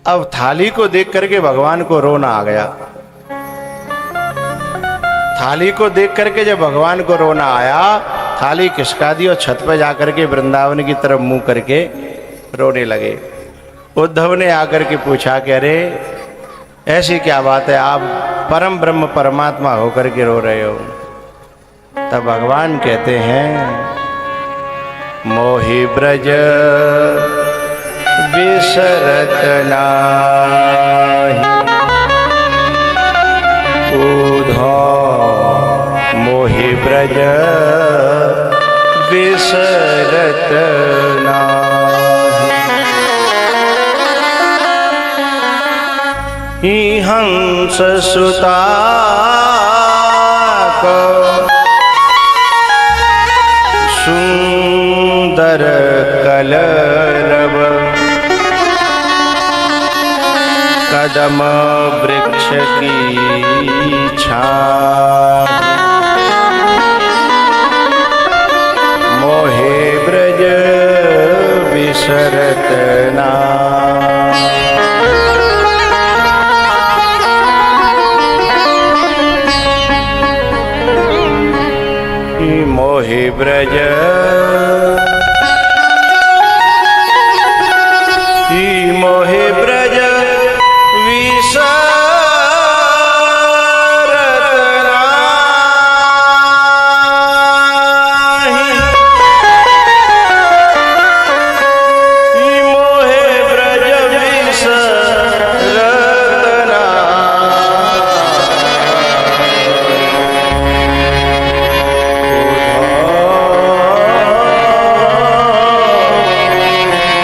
अब थाली को देख करके भगवान को रोना आ गया। थाली को देख करके जब भगवान को रोना आया, थाली खिसका दी और छत पर जाकर के वृंदावन की तरफ मुंह करके रोने लगे। उद्धव ने आकर के पूछा कि अरे ऐसी क्या बात है, आप परम ब्रह्म परमात्मा होकर के रो रहे हो। तब भगवान कहते हैं, मोहि ब्रज विसरत नाहि, उद्धव मोहि ब्रज विसरत नाहि, हंस सुता को सुंदर कलरव, कदम वृक्ष की छाँव, मोहे ब्रज विसरत नाहि, मोहे ब्रज मोहे ब्रज विसरत नाहि,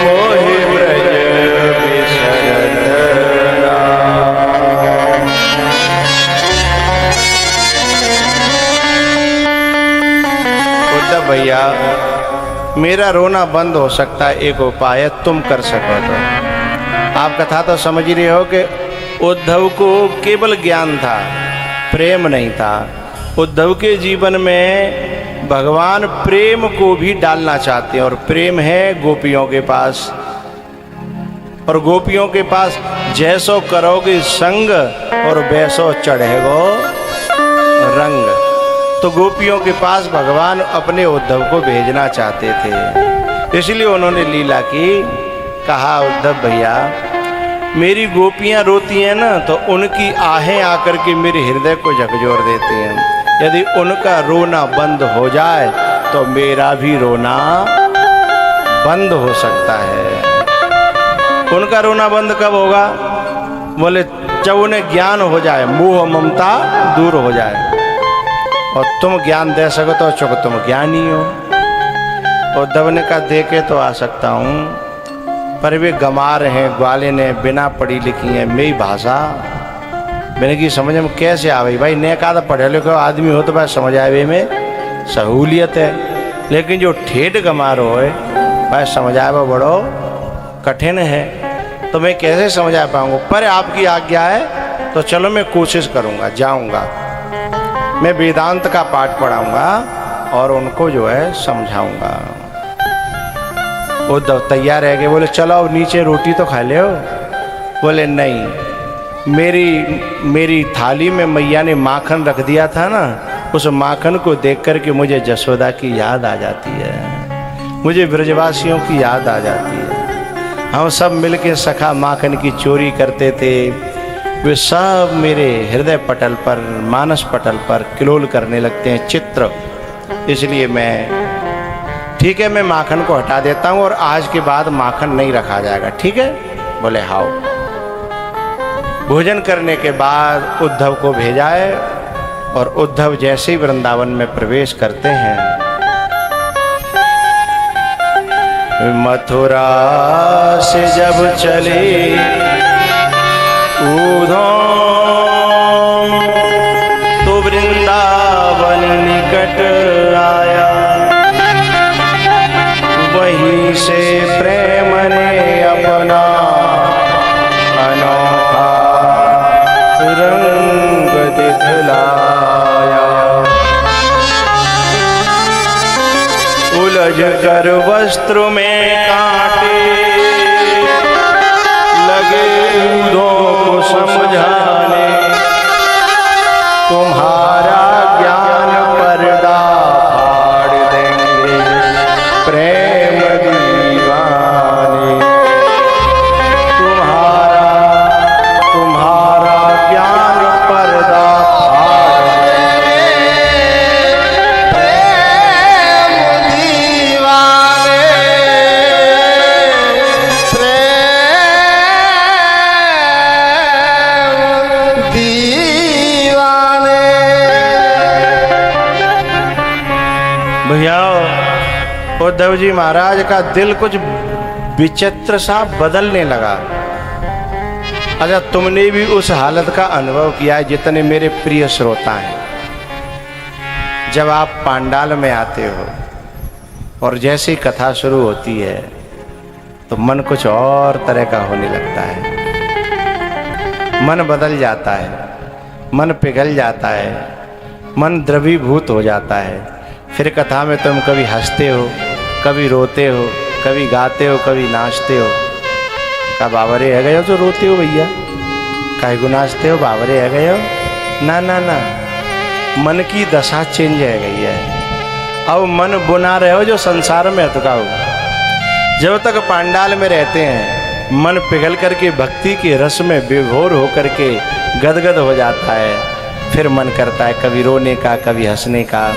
मोहे ब्रज विसरत भैया मेरा रोना बंद हो सकता है, एक उपाय तुम कर सको तो। आप कथा तो समझ ही रहे हो कि उद्धव को केवल ज्ञान था, प्रेम नहीं था। उद्धव के जीवन में भगवान प्रेम को भी डालना चाहते हैं, और प्रेम है गोपियों के पास, और गोपियों के पास जैसो करोगे संग और वैसो चढ़ेगो रंग। तो गोपियों के पास भगवान अपने उद्धव को भेजना चाहते थे, इसलिए उन्होंने लीला की। कहा उद्धव भैया मेरी गोपियां रोती हैं ना, तो उनकी आहें आकर के मेरे हृदय को झकझोर देती हैं। यदि उनका रोना बंद हो जाए तो मेरा भी रोना बंद हो सकता है। उनका रोना बंद कब होगा? बोले जब उन्हें ज्ञान हो जाए, मोह ममता दूर हो जाए। और तुम ज्ञान दे सको तो चूंकि तुम ज्ञानी हो। उद्धव ने कहा दे के तो आ सकता हूँ, पर वे गंवार हैं, ग्वाले ने, बिना पढ़ी लिखी है मेरी भाषा मैंने की समझ में कैसे आवे। भाई ने कहा था पढ़े लिखे आदमी हो तो भाई समझ आवे में सहूलियत है, लेकिन जो ठेठ गंवार हो भाई समझ आवे बड़ो कठिन है, तो मैं कैसे समझा पाऊंगा। पर आपकी आज्ञा है तो चलो मैं कोशिश करूंगा, जाऊंगा, मैं वेदांत का पाठ पढ़ाऊंगा और उनको जो है समझाऊंगा। उद्धव तैयार है कि बोले चलो अब नीचे रोटी तो खा ले हो। बोले नहीं, मेरी थाली में मैया ने माखन रख दिया था ना, उस माखन को देख कर के मुझे जसोदा की याद आ जाती है, मुझे ब्रजवासियों की याद आ जाती है। हम सब मिलके सखा माखन की चोरी करते थे, वे सब मेरे हृदय पटल पर, मानस पटल पर किलोल करने लगते हैं चित्र। इसलिए मैं ठीक है, मैं माखन को हटा देता हूँ और आज के बाद माखन नहीं रखा जाएगा, ठीक है? बोले हाओ। भोजन करने के बाद उद्धव को भेजा है, और उद्धव जैसे ही वृंदावन में प्रवेश करते हैं, मथुरा से जब चले उद्धव तो वृंदावन निकट आया, वहीं से प्रेम ने अपना अनोखा रंग दिखलाया। उलझ कर वस्त्र में कांटे लगे उद्धव जी महाराज का दिल कुछ विचित्र सा बदलने लगा। अच्छा, तुमने भी उस हालत का अनुभव किया है जितने मेरे प्रिय श्रोता हैं। जब आप पांडाल में आते हो और जैसी कथा शुरू होती है तो मन कुछ और तरह का होने लगता है, मन बदल जाता है, मन पिघल जाता है, मन द्रवीभूत हो जाता है। फिर कथा में तुम कभी हंसते हो, कभी रोते हो, कभी गाते हो, कभी नाचते हो। का बावरे है गए हो तो रोते हो भैया, काहे को नाचते हो, बावरे है गए हो? ना ना ना, मन की दशा चेंज है गई है। अब मन बुना रहे हो जो संसार में अटका हो। जब तक पांडाल में रहते हैं मन पिघल करके भक्ति के रस में विभोर होकर के गदगद हो जाता है। फिर मन करता है कभी रोने का, कभी हंसने का,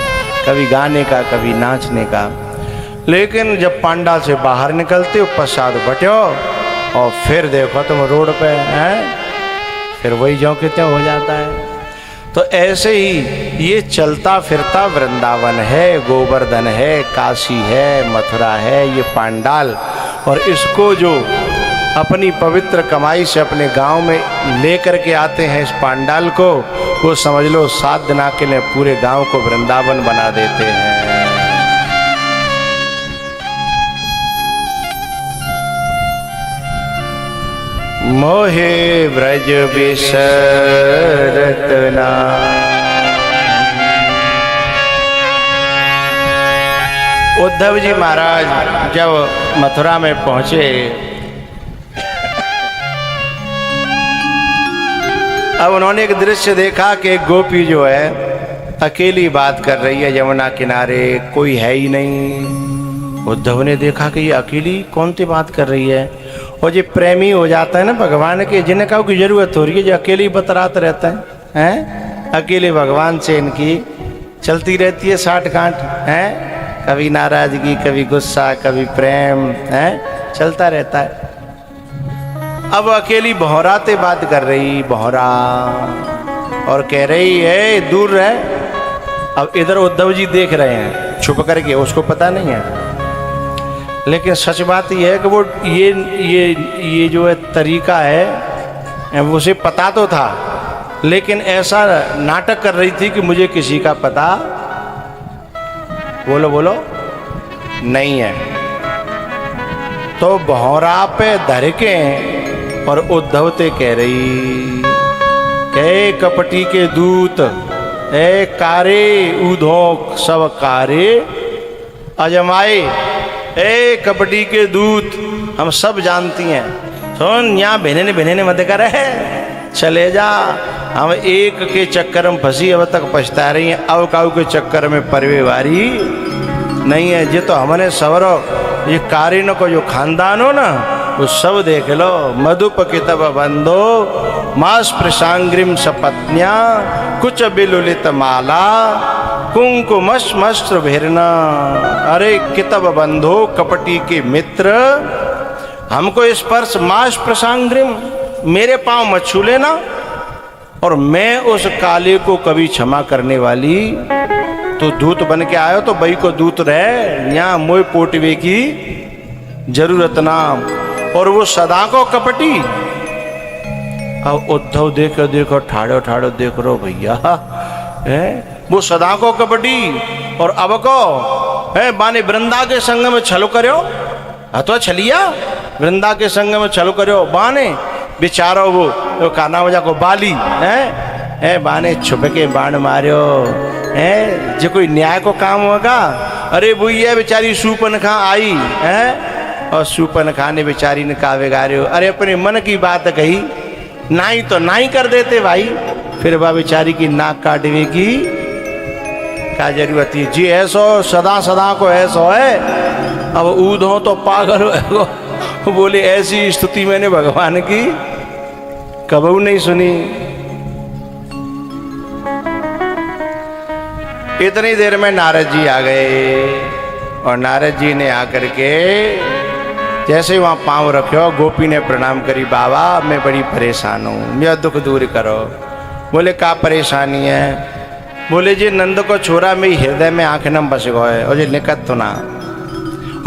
कभी गाने का, कभी नाचने का। लेकिन जब पांडाल से बाहर निकलते हो, प्रसाद बटो और फिर देखो तुम रोड पे हैं, फिर वही ज्यों के त्यों हो जाता है। तो ऐसे ही ये चलता फिरता वृंदावन है, गोवर्धन है, काशी है, मथुरा है, ये पांडाल। और इसको जो अपनी पवित्र कमाई से अपने गांव में लेकर के आते हैं इस पांडाल को, वो समझ लो 7 दिन के लिए पूरे गांव को वृंदावन बना देते हैं। मोहे ब्रज बिसरत ना। उद्धव जी महाराज जब मथुरा में पहुंचे, अब उन्होंने एक दृश्य देखा कि एक गोपी जो है अकेली बात कर रही है यमुना किनारे, कोई है ही नहीं। उद्धव ने देखा कि ये अकेली कौन सी बात कर रही है। और जो प्रेमी हो जाता है ना भगवान के, जिन्हें काहू की जरूरत हो रही है, जो अकेले बतराते रहते हैं, अकेले भगवान से इनकी चलती रहती है साठ गांठ, हैं, कभी नाराजगी, कभी गुस्सा, कभी प्रेम, हैं, चलता रहता है। अब अकेली बहराते बात कर रही, बहरा, और कह रही है दूर रहे। अब इधर उद्धव जी देख रहे हैं छुप करके, उसको पता नहीं है। लेकिन सच बात यह है कि वो ये जो है तरीका है, उसे पता तो था, लेकिन ऐसा नाटक कर रही थी कि मुझे किसी का पता, बोलो बोलो, नहीं है। तो बहरा पे धर के और उद्धव ते कह रही, ए कपटी के दूत, ए कारे उधोक सब कारे अजमाए, ए कपटी के दूत, हम सब जानती हैं। सुन, यहाँ बहने ने मत कर है, चले जा। हम एक के चक्कर में फंसी अब तक पछता रही हैं, अब काऊ के चक्कर में परिवारी नहीं है। ये तो हमने सवरो, ये कारिन को जो खानदान हो ना, वो सब देख लो। मधुप कितब बंधो मास प्रसांग्रिम सपत्न्या कुछ बिलुलित माला कुंकुमस्मस्त्र भेरना। अरे कितब बंधो, कपटी के मित्र, हमको स्पर्श मास प्रसांग्रिम, मेरे पांव मत छू लेना, और मैं उस काले को कभी क्षमा करने वाली। तो दूत बन के आयो तो बई को दूत रहे, यहाँ मोह पोटवे की जरूरत ना। और वो सदा को कपटी। अब उद्धव देखो देखो, ठाड़ो ठाड़ो देख रो भैया, है वो सदा को कपटी। और अब को है बाने वृंदा के संग में छलो करो, तो छलिया वृंदा के संग में छलो करो बाने, बेचारो वो काना वजा को बाली है बाने छुप के बाण मारो, है जो कोई न्याय को काम होगा। अरे भैया बेचारी सूपन खा आई है, और सूपन खा ने बेचारी ने का बिगाड़ो। अरे अपने मन की बात कही, नाई तो नाई कर देते भाई, फिर वह बेचारी की नाक काटने की क्या जरूरत है जी। ऐसो सदा सदा को ऐसो है। अब ऊधो तो पागल हो, बोले ऐसी स्तुति मैंने भगवान की कबू नहीं सुनी। इतनी देर में नारद जी आ गए, और नारद जी ने आकर के जैसे ही वहाँ पाँव रखे, गोपी ने प्रणाम करी, बाबा मैं बड़ी परेशान हूँ, मेरा दुख दूर करो। बोले क्या परेशानी है? बोले जी नंद को छोरा मेरी हृदय में आँख न बस गए, और जी निकत तो ना।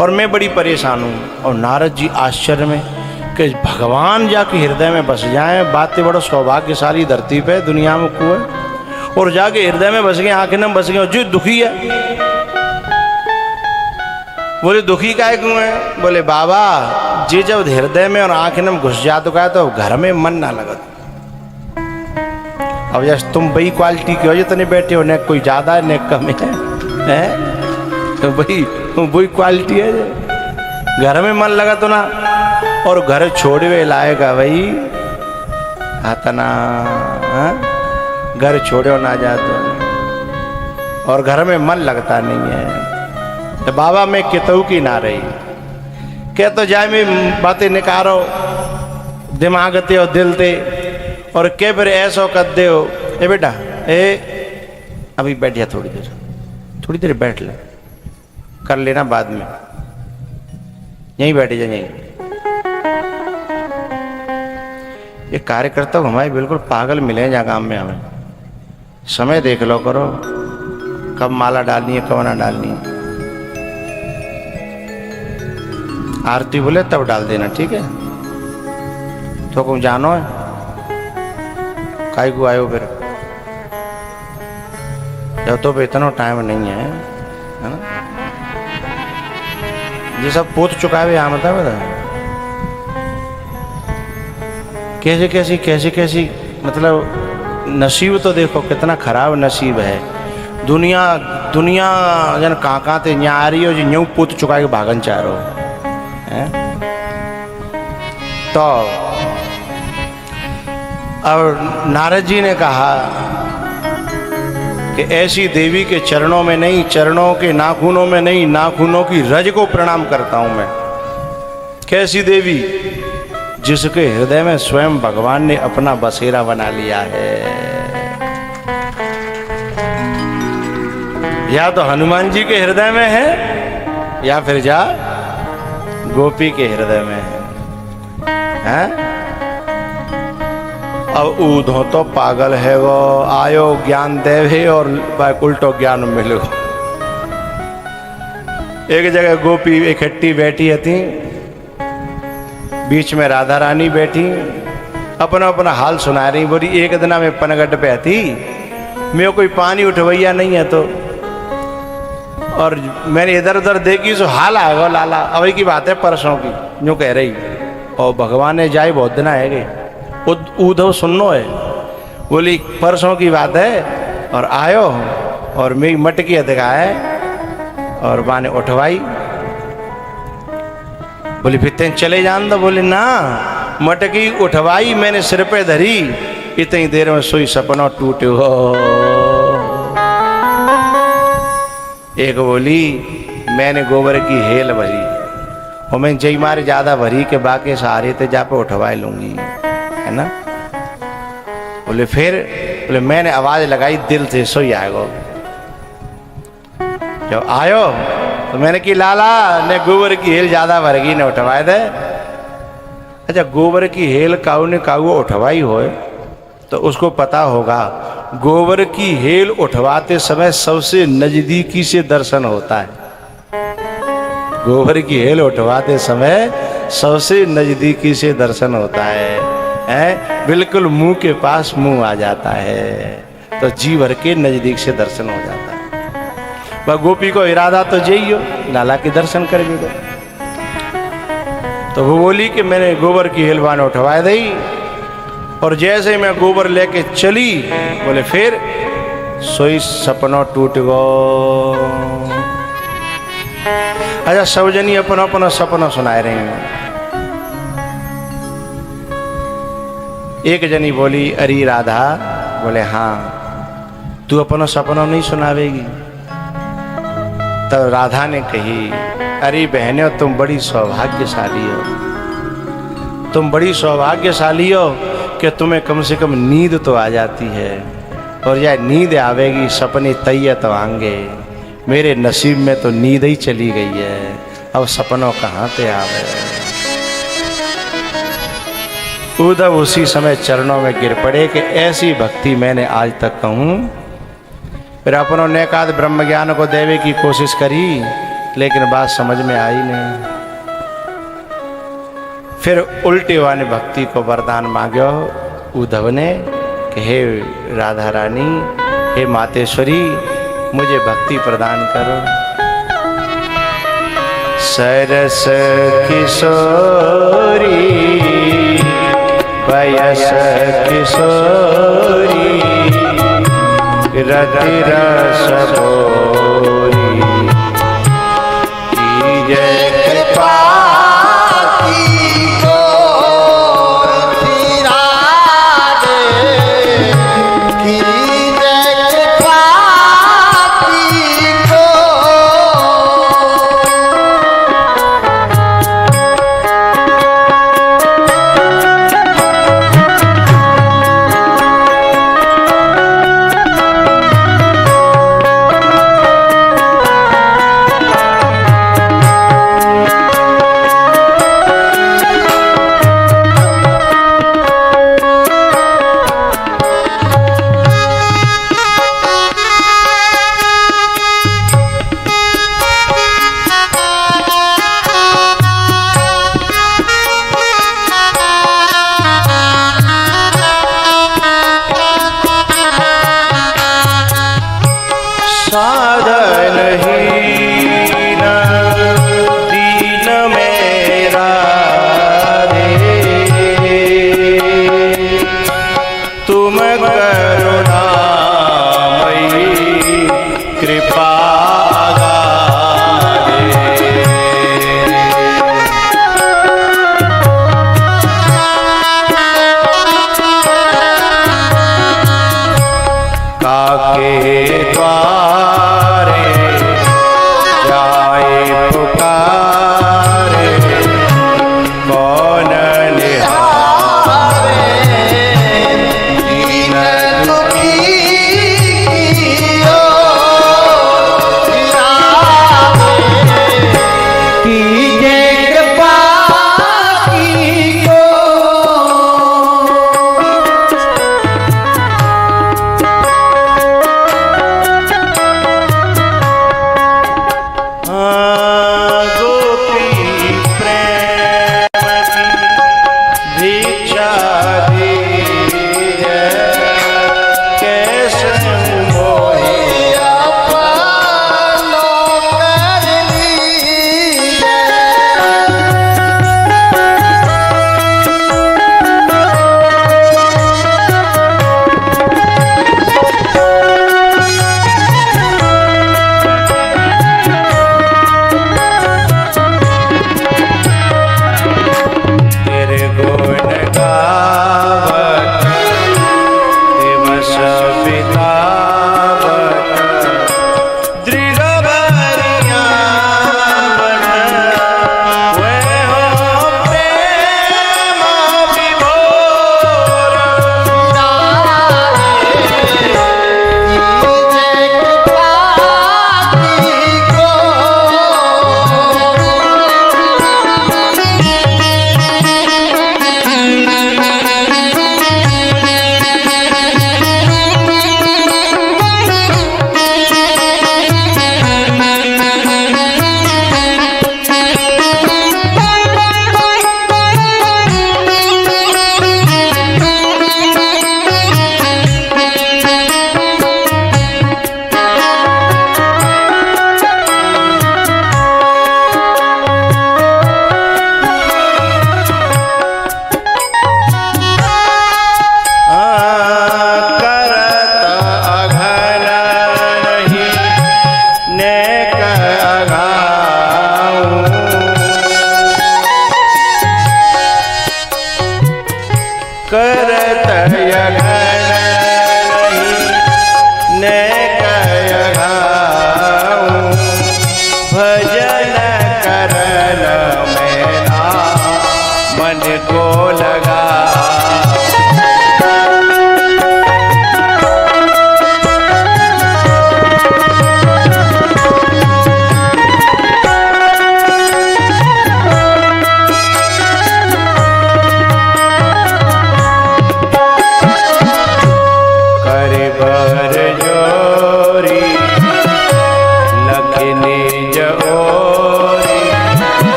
और मैं बड़ी परेशान हूँ। और नारद जी आश्चर्य में कि भगवान जाके हृदय में बस जाए, बातें बड़ो सौभाग्यशाली धरती पे दुनिया में को है। और जाके हृदय में बस गए, आंखें में बस गए, जो दुखी है। बोले दुखी काहे क्यों है? बोले बाबा जी जब हृदय में और आंखें में घुस जाता है तो घर में मन ना लगता। अब जैसे तुम वही क्वालिटी की वजह तो नहीं बैठे हो, न कोई ज्यादा है न कम है? तो वही क्वालिटी है। घर में मन लगा तो ना, और घर छोड़े हुए लाएगा भाई आतना, घर छोड़े ना जाते और घर में मन लगता नहीं है। तो बाबा मैं कितऊ की ना रही कह तो जाए मैं बातें निकारो दिमाग ते और दिल ते, और के फिर ऐसा कर दे हो। ए बेटा ए अभी बैठ जा, थोड़ी देर बैठ ले, कर लेना बाद में, यहीं बैठ जा यहीं। ये कार्यकर्ता हमारे बिल्कुल पागल मिले हैं जहाँ काम में। हमें समय देख लो करो, कब माला डालनी है कब ना डालनी है। आरती बोले तब डाल देना, ठीक है? तो तुम जानो है काई को आयो फिर, जब तो इतना टाइम नहीं है ना। ये सब पूछ चुका है यहाँ, बता कैसी मतलब नसीब तो देखो कितना खराब नसीब है। दुनिया जन कहाँ थे यहाँ आ रही हो, जो यूं पूछ चुका है कि भागन चाह रहे हो। तो और नारद जी ने कहा कि ऐसी देवी के चरणों में नहीं, चरणों के नाखूनों में नहीं, नाखूनों की रज को प्रणाम करता हूं मैं। कैसी देवी? जिसके हृदय में स्वयं भगवान ने अपना बसेरा बना लिया है। या तो हनुमान जी के हृदय में है या फिर जा गोपी के हृदय में है। अब ऊधो तो पागल है वो, आयो ज्ञान देवे और उल्टो ज्ञान मिलो। एक जगह गोपी इकट्ठी बैठी थी, बीच में राधा रानी बैठी, अपना अपना हाल सुना रही। बोली एक दिन में पनगट पे थी, मैं कोई पानी उठवैया नहीं है तो, और मैंने इधर उधर देखी सो हाल आ गया लाला। अभी की बात है परसों की, यूँ कह रही। और भगवान ने जाए बहुत दिन आएगे, उधव सुननो है। बोली परसों की बात है, और आयो और मेरी मटकी दिखाए और माने उठवाई। बोली फिर तेन चले जान दो। बोले ना, मटकी उठवाई मैंने सिर पे धरी, इतनी देर में सोई सपना टूटे हो। एक बोली मैंने गोबर की हेल भरी, और मैं जई मारे ज्यादा भरी के बाकी सारे थे जा पे उठवा लूंगी, है ना। बोले फिर, बोले मैंने आवाज लगाई दिल से, सोई आएगो। जब आयो तो मैंने कि लाला ने गोबर की हेल ज्यादा भरगी ने उठवाए दे। अच्छा, गोबर की हेल काऊ ने काऊ उठवाई हो तो उसको पता होगा गोबर की हेल उठवाते समय सबसे नजदीकी से दर्शन होता है। गोबर की हेल उठवाते समय सबसे नजदीकी से दर्शन होता है, बिल्कुल मुंह के पास मुंह आ जाता है, तो जी भर के नजदीक से दर्शन हो जाता है। वह गोपी को इरादा तो जइयो लाला के दर्शन कर भी। तो वो बोली कि मैंने गोबर की हेलवान उठवा दी, और जैसे मैं गोबर लेके चली, बोले फिर सोई सपना टूट गो। अच्छा, सब जनी अपना अपना सपना सुनाए रहे हैं। एक जनी बोली अरे राधा, बोले हाँ तू अपना सपना नहीं सुनावेगी? तब राधा ने कही अरे बहने तुम बड़ी सौभाग्यशाली हो, तुम बड़ी सौभाग्यशाली हो कि तुम्हें कम से कम नींद तो आ जाती है, और यह नींद आवेगी सपने तैया तो आएंगे। मेरे नसीब में तो नींद ही चली गई है, अब सपनों कहाँ से आवे। उद्धव उसी समय चरणों में गिर पड़े कि ऐसी भक्ति मैंने आज तक कहूँ। फिर अपनों ने एकाध ब्रह्म ज्ञान को देवे की कोशिश करी, लेकिन बात समझ में आई नहीं। फिर उल्टी वाली भक्ति को वरदान मांगो उद्धव ने कि हे राधा रानी, हे मातेश्वरी, मुझे भक्ति प्रदान करो। सरस किशोरी वयस किशोरी रति रस भोरी कीजय कृपा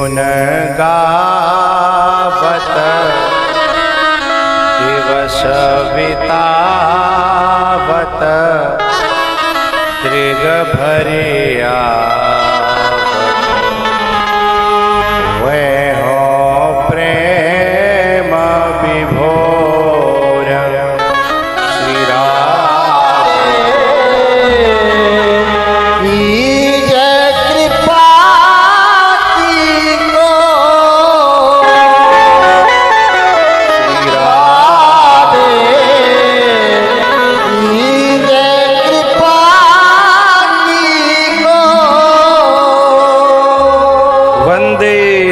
गुण गावत दिवस बितावत त्रिग भरिया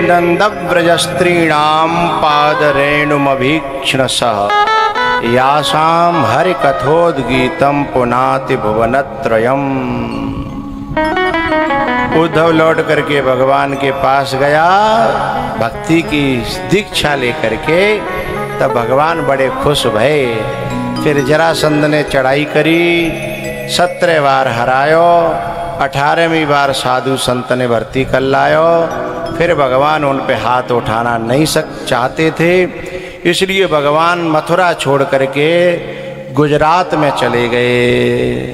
नंदव्रजस्त्रीणां पादरेणुमभीक्ष्णसः यासां हरिकथोद्गीतं पुनाति भुवनत्रयम्। उद्धव लौट करके भगवान के पास गया भक्ति की दीक्षा लेकर के, तब भगवान बड़े खुश भये। फिर जरासंध ने चढ़ाई करी, 17 बार हरायो, 18वीं बार साधु संत ने भर्ती कर लायो। फिर भगवान उन पे हाथ उठाना नहीं चाहते थे, इसलिए भगवान मथुरा छोड़ करके गुजरात में चले गए।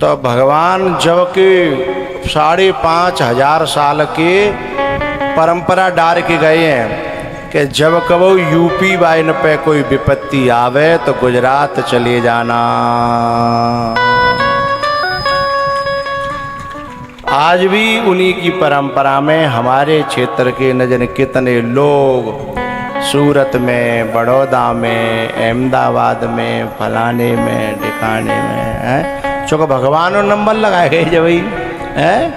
तो भगवान जब के 5,500 साल के परंपरा डाल के गए हैं कि जब कबो यूपी वाइन पे कोई विपत्ति आवे तो गुजरात चले जाना। आज भी उन्हीं की परंपरा में हमारे क्षेत्र के न जाने कितने लोग सूरत में, बड़ौदा में, अहमदाबाद में, फलाने में, ठिकाने में हैं, चूँकि भगवान और नंबर लगाए गए जब वही हैं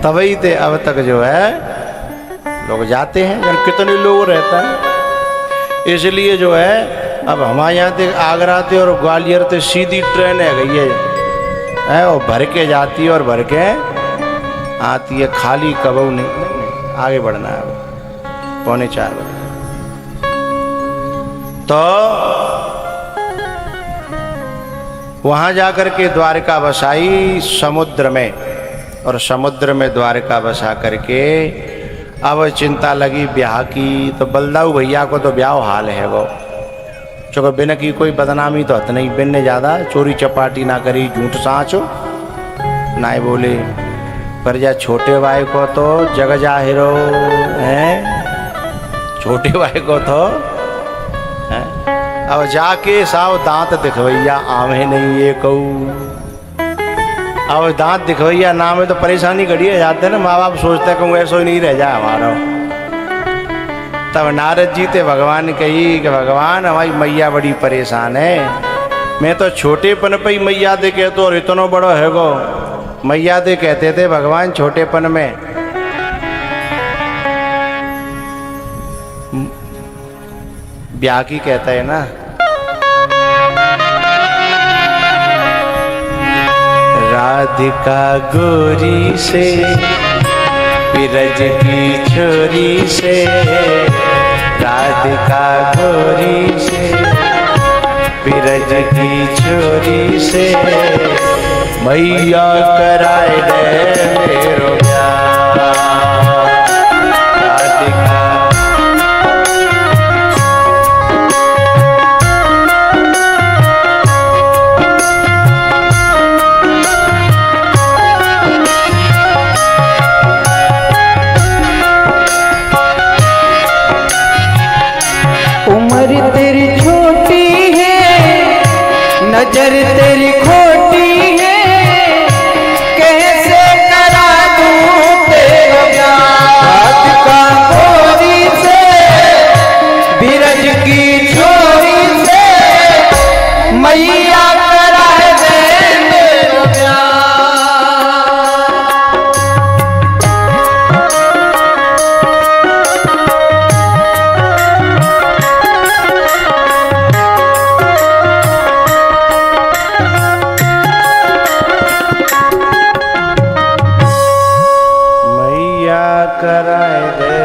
तभी ते अब तक जो है लोग जाते हैं। कितने लोग रहता है, इसलिए जो है अब हमारे यहाँ से आगरा से और ग्वालियर से सीधी ट्रेन है गई है और भर के जाती है और भर के आती है, खाली कबू नहीं। आगे बढ़ना है 3:45 बजे। तो वहां जाकर के द्वारका बसाई समुद्र में, और समुद्र में द्वारका बसा करके अब चिंता लगी ब्याह की। तो बलदाऊ भैया को तो ब्याह हाल है वो, चूँकि बिन की कोई बदनामी तो हत नहीं, बिन ने ज़्यादा चोरी चपाटी ना करी, झूठ सांचो ना बोले। पर जा छोटे भाई को तो जग जाहिरो है, छोटे भाई को तो है। अब जाके साव दांत दिखवैया आवे नहीं ये कहू। अब दांत दिखवैया नाम है तो परेशानी घड़ी है जाते ना, माँ बाप सोचते कहूँ ऐसा ही नहीं रह जाए हमारा। तब नारद जी ते भगवान कही कि भगवान हमारी मैया बड़ी परेशान है, मैं तो छोटेपन पे ही मैया दे कहते और इतना बड़ो है गो। मैया दे कहते थे भगवान छोटेपन में। ब्याह की कहता है ना, राधिका गोरी से बिरज की छोरी से, राधिका गोरी से बिरज की छोरी से, मैया कराए दे मेरो प्यार। राधिका उम्र तेरी छोटी है, नजर तेरी खोटी है, कैसे करा दूं तेरा प्यार। राधिका गोरी से बिरज की छोरी से, मैया कराए दे मेरा प्यार। कराए दे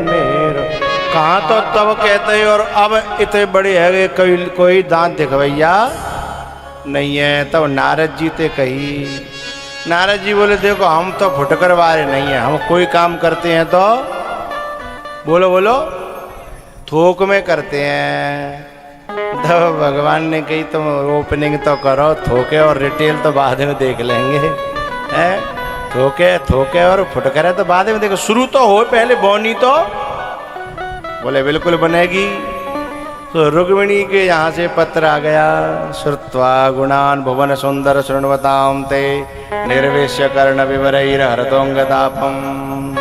मेरो। कहाँ तो तब कहते और अब इतने बड़े है कोई दांत दिखवैया नहीं है। तब नारद जी ते कही, नारद जी बोले देखो हम तो फुटकर वाले नहीं है, हम कोई काम करते हैं तो बोलो बोलो, थोक में करते हैं। तो भगवान ने कही तुम ओपनिंग तो करो, थोके और रिटेल तो बाद में देख लेंगे। हैं थोके थोके और फुटकरे तो बाद में देखो, शुरू तो हो पहले बोनी तो। बोले बिल्कुल बनेगी। तो रुक्मिणी के यहाँ से पत्र आ गया, श्रुत्वा गुणान भुवन सुंदर शृण्वताम ते निर्वेश्य कर्ण विवरैर हरतोंगतापम।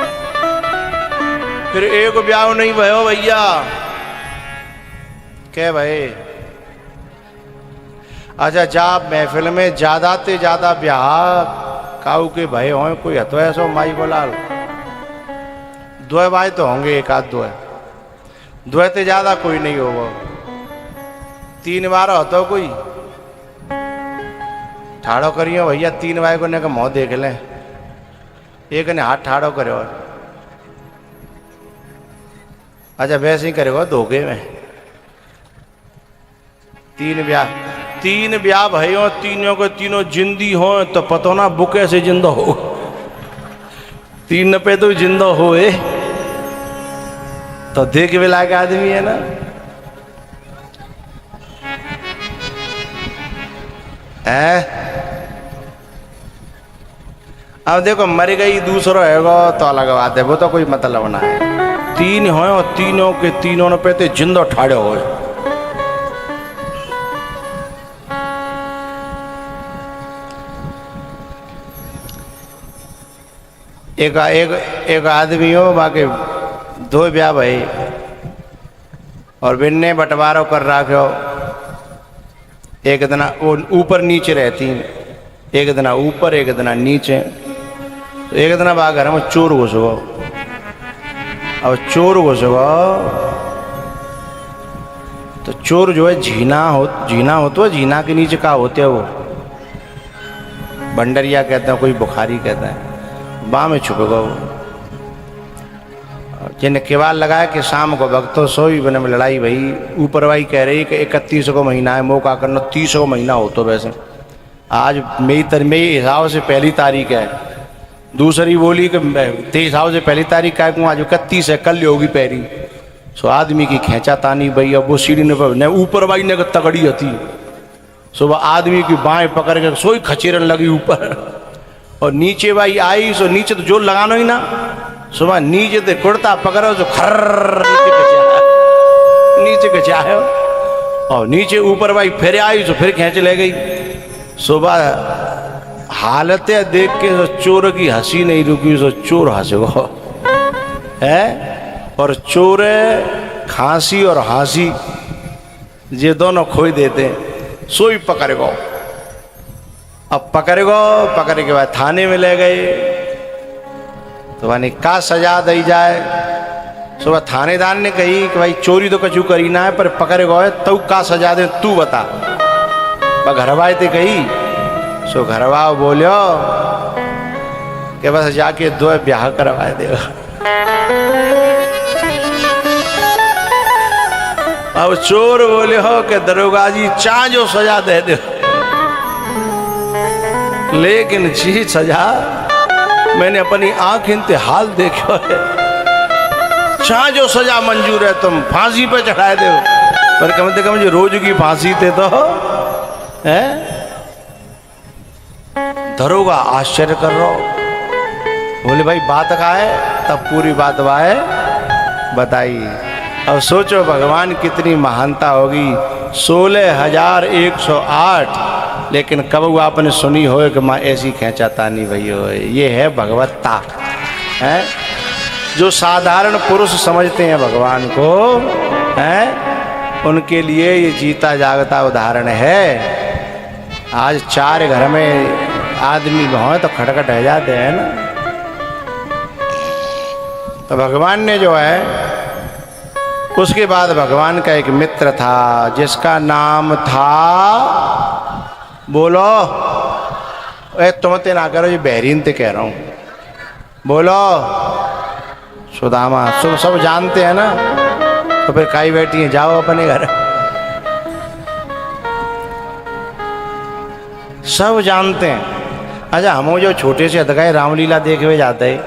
फिर एक ब्याह नहीं भयो भैया, क्या भाई? अच्छा जा महफिल में ज्यादा ते ज्यादा ब्याह काऊ के भय हो, कोई हतो ऐसो माई को लाल द्वय भाई तो होंगे, एक आध द्वय, द्वय ते ज्यादा कोई नहीं होगा। 3 बार होता कोई ठाड़ो करियो भैया, 3 भाई को ने का मुँह देख लें, एक ने हाथ ठाड़ो करे। अच्छा वैसे ही करेगा धोखे में। 3 ब्याह भयो, तीनों को तीनों जिंदी हो तो पतो ना बुके से जिंदा हो, 3 पे तो जिंदा होए तो देख भी लायक आदमी है ना। अब देखो मर गई दूसरा हैगा तो अलग बात है, वो तो कोई मतलब ना है। 3 हो और तीनों के तीनों पे तो जिंदा ठाड़े हो। एक आदमी हो, बाकी 2 ब्याह भाई और बिन्ने बंटवारा कर रखो। एक दिन वो ऊपर नीचे रहती, एक दिन ऊपर एक दिन नीचे। तो एक दिन बा घर में चोर घुस गो। अब चोर घुस गो तो चोर जो है झीना हो तो झीना के नीचे का होते हैं वो भंडरिया कहते हैं, कोई बुखारी कहता है, बाँ में छुप गो। जिन्हें केवाल लगाया कि शाम को भक्तों सोई बने में लड़ाई भई, ऊपर वाई कह रही कि 31 को महीना है, मौका करना 30 को महीना हो। तो वैसे आज मई हिसाब से पहली तारीख है, दूसरी बोली कि 23 हिसाब से पहली तारीख का है, आज 31 है, कल होगी पहली। सो आदमी की खेचा तानी भई, अब वो सीढ़ी ने ऊपर वाई ने तगड़ी होती, सुबह आदमी की बाएं पकड़ के सोई खचेरन लगी ऊपर, और नीचे भाई आई सो नीचे तो जोर लगाना ही ना, सुबह नीचे तो कुर्ता पकड़ो तो खर्र नीचे खचाए, और नीचे ऊपर भाई फिर आई तो फिर खींच ले गई। सुबह हालतें देख के तो चोर की हंसी नहीं रुकी, सो चोर हंसो है। और चोर खांसी और हंसी ये दोनों खोई देते, सोई पकड़ गो। अब पकड़ के बाद थाने में ले गए, तो मानी का सजा दी जाए। सुबह थानेदार ने कही कि भाई चोरी तो कचू करी ना है, पर पकड़ गए तो का सजा दे तू बता। घरवाए थे कही, सो घरवा बोलो कि बस जाके 2 ब्याह करवाए देगा। अब चोर बोले हो कि दरोगा जी चाह जो सजा दे दो, लेकिन जी सजा मैंने अपनी आंख इंतहाल देखो है, चाह जो सजा मंजूर है तुम फांसी पे चढ़ाए दो, पर कम से कम जो रोज की फांसी थे तो है। दरोगा आश्चर्य कर रहा हो, बोले भाई बात का है, तब पूरी बात वाहे बताई। अब सोचो भगवान कितनी महानता होगी, 16,108, लेकिन कब आपने सुनी हो कि माँ ऐसी खेचाता नहीं भई हो। ये है भगवत्ता है, जो साधारण पुरुष समझते हैं भगवान को है, उनके लिए ये जीता जागता उदाहरण है। आज 4 घर में आदमी हो तो खटखट रह जाते हैं ना। तो भगवान ने जो है, उसके बाद भगवान का एक मित्र था जिसका नाम था, बोलो तुम ते ना करो, ये बहरीन ते कह रहा हूं, बोलो सुदामा। सब जानते हैं ना, तो फिर काई बैठी है, जाओ अपने घर। सब जानते हैं। अच्छा हम जो छोटे से अधगाए रामलीला देखने जाते हैं,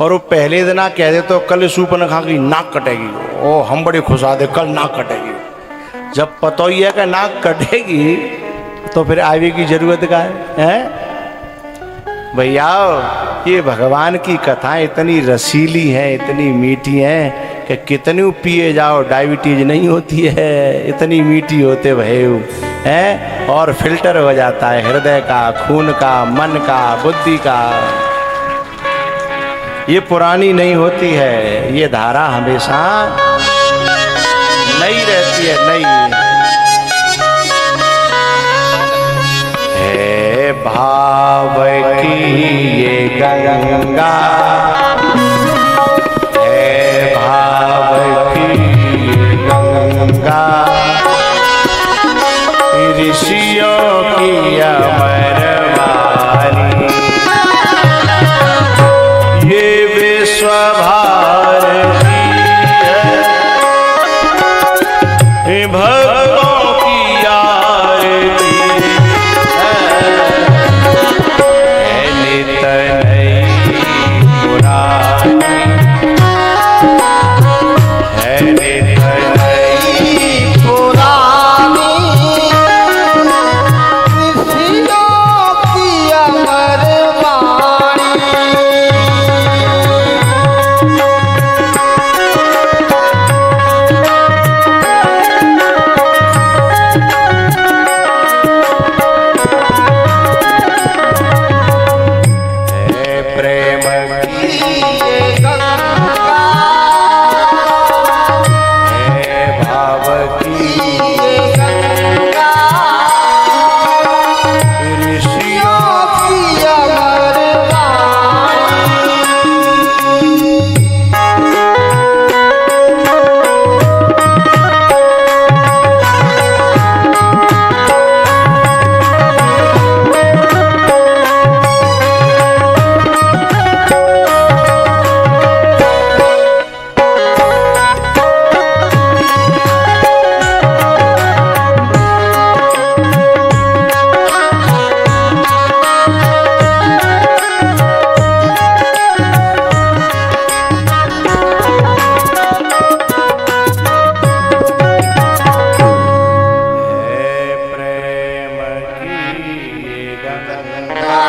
और वो पहले दिन कह दे तो कल सूप न खा की नाक कटेगी, ओ हम बड़े खुश आते कल नाक कटेगी। जब पता ही है कि नाक कटेगी तो फिर आवे की जरूरत का है? भैया ये भगवान की कथाएं इतनी रसीली हैं, इतनी मीठी हैं कि कितनी पिए जाओ डायबिटीज नहीं होती है, इतनी मीठी होते भय है। और फिल्टर हो जाता है हृदय का, खून का, मन का, बुद्धि का। ये पुरानी नहीं होती है, ये धारा हमेशा नई रहती है, नई। है भाव की ये गंगा, है भाव की ये गंगा, ऋषियों की अमर वाणी, ये विश्व भारती है, भक्तों की आरती है, नित नई पुरानी है, नित नई पुरानी ऋषियों की अमर वाणी। है प्रेम की ये गंगा, है भाव की ये गंगा, ऋषियों की अमर वाणी। है प्रेम की ये गंगा,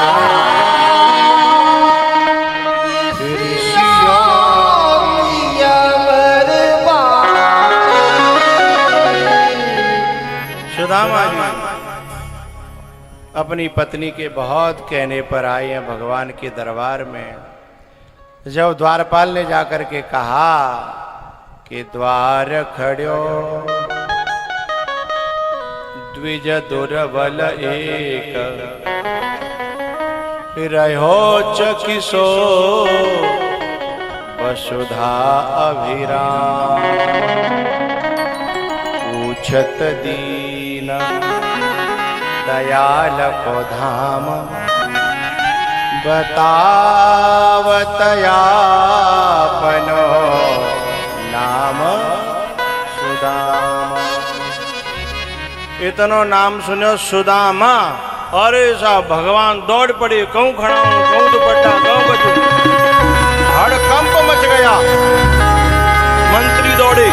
ऋषियों की अमर वाणी। सुदामा जी अपनी पत्नी के बहुत कहने पर आए हैं भगवान के दरबार में। जब द्वारपाल ने जाकर के कहा कि द्वार खड़ो द्विज दुर्बल एक, रहो चकिसो वसुधा अभिराम, पूछत दीन दयाल को धाम, बतावत आपनो नाम सुदामा। इतनो नाम सुनो सुदामा, अरे साहब भगवान दौड़ पड़े, कहूँ खड़ा हूँ, कहूँ दुपट्टा, कहूँ बचू, हड़कंप मच गया। मंत्री दौड़े,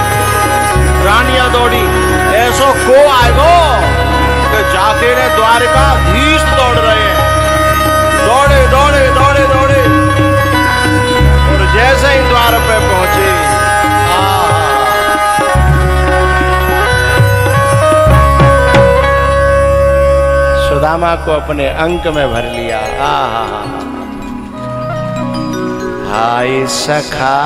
रानियां दौड़ी, ऐसो को आएगो कि जाके ने द्वारकाधीश दौड़ रहे हैं। दौड़े दौड़े दौड़े दौड़े और जैसे ही द्वार पे पहुंचे, सुदामा को अपने अंक में भर लिया। हाय सखा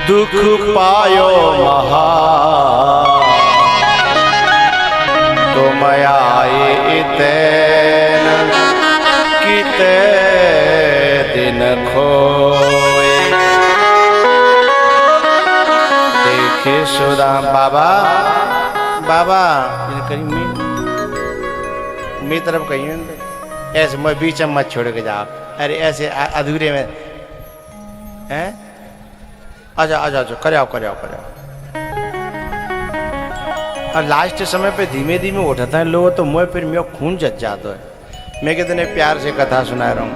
दुख पायो महा, तुम आए इतन किते दिन खोए। देखे सुदाम बाबा बाबा मेरी तरफ कहिए, ऐसे मैं बीच में मत छोड़ के जाओ। अरे ऐसे अधूरे में हैं, आजा आजा आजा, कर आओ कर आओ कर आओ। और लास्ट समय पे धीमे धीमे उठाता है लोग तो मुँह फिर मेरा खून जच जाता है। मैं कितने प्यार से कथा सुना रहा हूँ।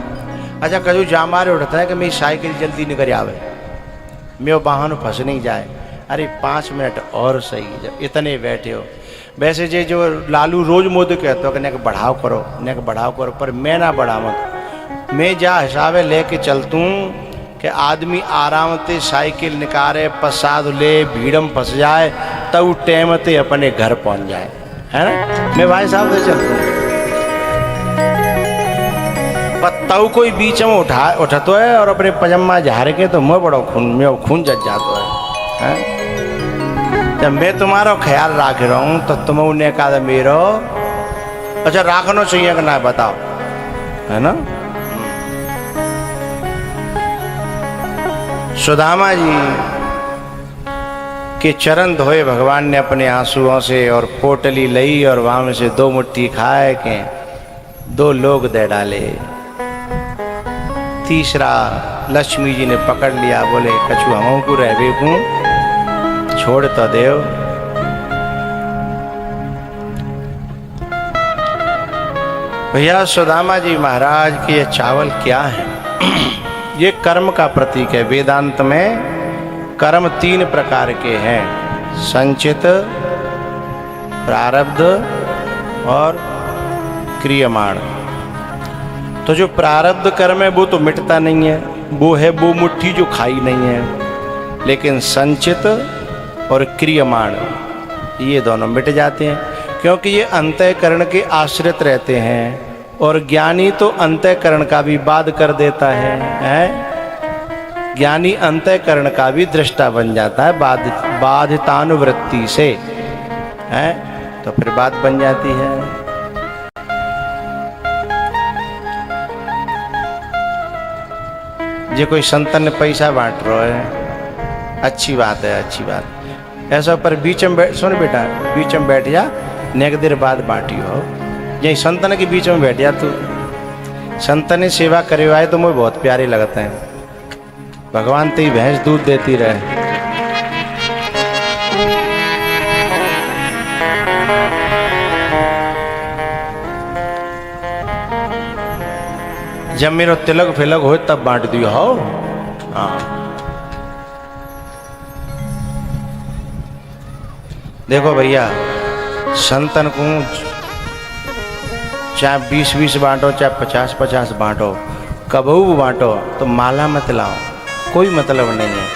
अच्छा कजू जामारे उठता है कि मेरी साइकिल जल्दी निकल आवे, मैं वाहन फंस नहीं जाए। अरे 5 मिनट और सही, जब इतने बैठे हो। वैसे जे जो लालू रोज मोदी कहते हो कि नेक बढ़ाव करो, पर मैं ना बढ़ा मत। मैं जा हिसाबे लेके चलतूँ कि आदमी आराम से साइकिल निकाले, प्रसाद ले, भीड़म फंस जाए, तब टाइम ते अपने घर पहुंच जाए, है ना। मैं भाई साहब से चलता हूँ, पर तब कोई बीच में उठतो है और अपने पजामा झाड़ के तो मैं बड़ो खून जज जाता है। जब मैं तुम्हारा ख्याल रख रहा हूँ तो तुम उन्हें कहा मेरो अच्छा रखना चाहिए कि ना, बताओ, है ना। सुदामा जी के चरण धोए भगवान ने अपने आंसुओं से, और पोटली लई और वहां में से 2 मुट्ठी खाए के 2 लोग दे डाले। तीसरा लक्ष्मी जी ने पकड़ लिया, बोले कछु हम को रहबे को छोड़ तो देव। भैया सुदामा जी महाराज के ये चावल क्या है? ये कर्म का प्रतीक है। वेदांत में कर्म 3 प्रकार के हैं, संचित, प्रारब्ध और क्रियमाण। तो जो प्रारब्ध कर्म है वो तो मिटता नहीं है, वो है वो मुट्ठी जो खाई नहीं है। लेकिन संचित और क्रियमाण ये दोनों मिट जाते हैं, क्योंकि ये अंतःकरण के आश्रित रहते हैं। और ज्ञानी तो अंतःकरण का भी बाध कर देता है। ज्ञानी अंतःकरण का भी दृष्टा बन जाता है बाधितानुवृत्ति से, है तो फिर बात बन जाती है। जो कोई संतन ने पैसा बांट रहा है, अच्छी बात है, अच्छी बात। ऐसा पर बीच में सुन बेटा, बीच में बैठ जा, नेक देर बाद बांटी हो। यही संतन के बीच में बैठ जा तू, संतन ने सेवा करवाए तो मुझे बहुत प्यारे लगते हैं। भगवान तेरी भैंस दूध देती रहे। जब मेरा तिलक फिलक हो तब बांट दियो हो। हाँ देखो भैया, संतन को चाहे 20-20 बांटो, चाहे 50-50 बांटो, कबहू बांटो, तो माला मत लाओ, कोई मतलब नहीं है।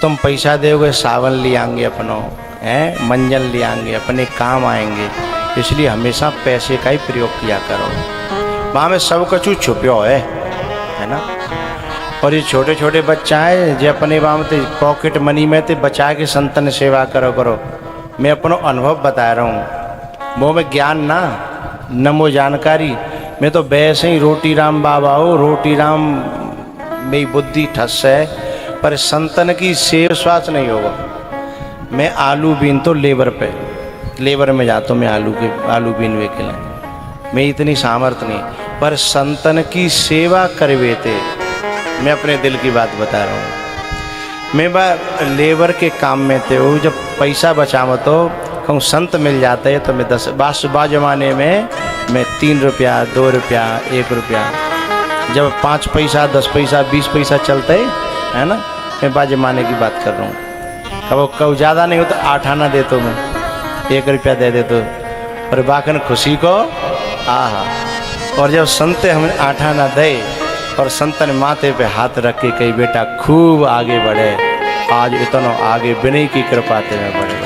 तुम पैसा दोगे, सावन ले आएंगे अपनों, हैं मंजन ले आएंगे, अपने काम आएंगे। इसलिए हमेशा पैसे का ही प्रयोग किया करो। वहाँ में सब कछु छुप्यो है ना। और ये छोटे छोटे बच्चा है जो अपने वहाँ में पॉकेट मनी में ते बचा के संतन सेवा करो। मैं अपना अनुभव बता रहा हूँ, वो में ज्ञान ना नमो जानकारी। मैं तो वैसे ही रोटी राम बाबा हो, रोटी राम मेरी बुद्धि ठस है, पर संतन की सेव श्वास नहीं होगा। मैं आलू बीन तो लेबर में जाता हूँ, मैं आलू बीन वे के लिए मैं इतनी सामर्थ्य नहीं, पर संतन की सेवा करवे थे। मैं अपने दिल की बात बता रहा हूँ। मैं लेबर के काम में थे, वो जब पैसा बचाव तो कहूँ संत मिल जाते हैं तो मैं 10 बासुबा जमाने में मैं 3 रुपया, 2 रुपया, 1 रुपया, जब 5 पैसा, 10 पैसा, 20 पैसा चलते है ना। मैं बा जमाने की बात कर रहा हूँ। कब ज़्यादा नहीं हो तो 8 आना दे तो मैं 1 रुपया दे दे तो, और बाकन खुशी को आहा। और जब संत हमें 8 आना दे और संतन माथे पे हाथ रख के कही बेटा खूब आगे बढ़े, आज इतना आगे विनय की कृपा तेरे बढ़े।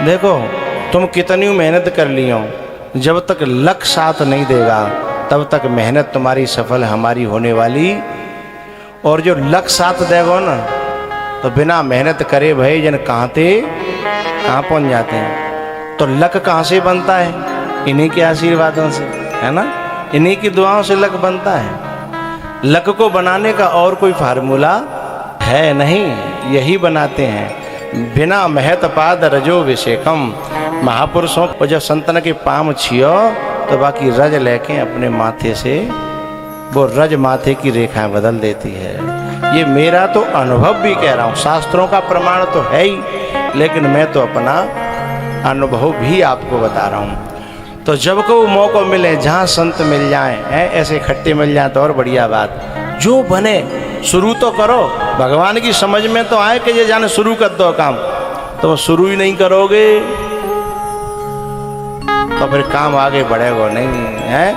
देखो तुम कितनी मेहनत कर ली हो, जब तक लक साथ नहीं देगा तब तक मेहनत तुम्हारी सफल हमारी होने वाली। और जो लक साथ देगा ना तो बिना मेहनत करे भाई जन कहाँ पहुँच जाते हैं। तो लक कहाँ से बनता है? इन्हीं के आशीर्वादों से, है ना। इन्हीं की दुआओं से लक बनता है। लक को बनाने का और कोई फार्मूला है नहीं, यही बनाते हैं। बिना महत पाद रजो विषेकम। महापुरुषों को जब संतन के पाम छियो तो बाकी रज लेके अपने माथे से वो रज माथे की रेखाएं बदल देती है। ये मेरा तो अनुभव भी कह रहा हूँ, शास्त्रों का प्रमाण तो है ही, लेकिन मैं तो अपना अनुभव भी आपको बता रहा हूँ। तो जब को वो मौका मिले जहाँ संत मिल जाएं, ऐसे इकट्ठे मिल जाए तो और बढ़िया बात। जो बने शुरू तो करो, भगवान की समझ में तो आए कि ये जाने शुरू कर दो काम, तो शुरू ही नहीं करोगे तो फिर काम आगे बढ़ेगा नहीं है।